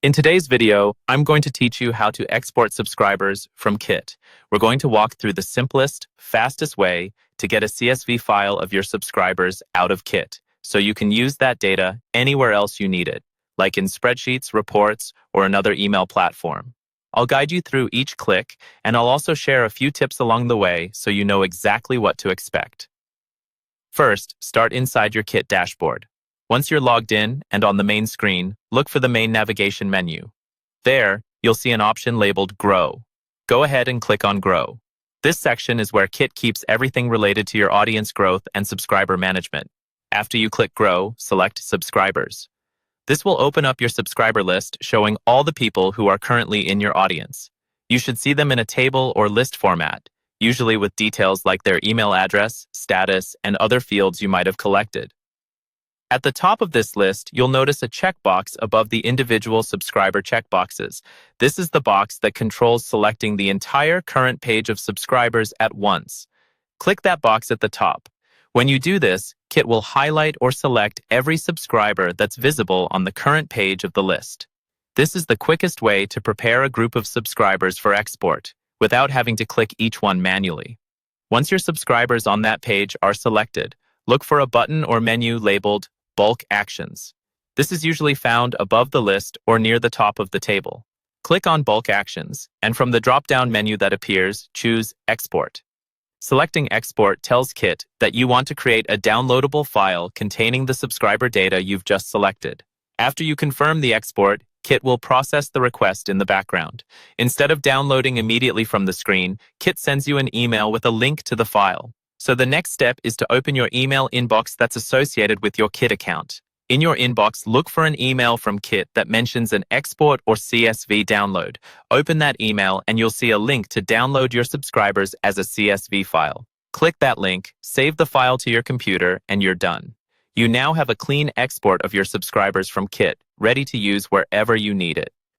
In today's video, I'm going to teach you how to export subscribers from Kit. We're going to walk through the simplest, fastest way to get a CSV file of your subscribers out of Kit, so you can use that data anywhere else you need it, like in spreadsheets, reports, or another email platform. I'll guide you through each click, and I'll also share a few tips along the way so you know exactly what to expect. First, start inside your Kit dashboard. Once you're logged in and on the main screen, look for the main navigation menu. There, you'll see an option labeled Grow. Go ahead and click on Grow. This section is where Kit keeps everything related to your audience growth and subscriber management. After you click Grow, select Subscribers. This will open up your subscriber list showing all the people who are currently in your audience. You should see them in a table or list format, usually with details like their email address, status, and other fields you might have collected. At the top of this list, you'll notice a checkbox above the individual subscriber checkboxes. This is the box that controls selecting the entire current page of subscribers at once. Click that box at the top. When you do this, Kit will highlight or select every subscriber that's visible on the current page of the list. This is the quickest way to prepare a group of subscribers for export, without having to click each one manually. Once your subscribers on that page are selected, look for a button or menu labeled Bulk Actions. This is usually found above the list or near the top of the table. Click on Bulk Actions, and from the drop-down menu that appears, choose Export. Selecting Export tells Kit that you want to create a downloadable file containing the subscriber data you've just selected. After you confirm the export, Kit will process the request in the background. Instead of downloading immediately from the screen, Kit sends you an email with a link to the file. So the next step is to open your email inbox that's associated with your Kit account. In your inbox, look for an email from Kit that mentions an export or CSV download. Open that email and you'll see a link to download your subscribers as a CSV file. Click that link, save the file to your computer, and you're done. You now have a clean export of your subscribers from Kit, ready to use wherever you need it.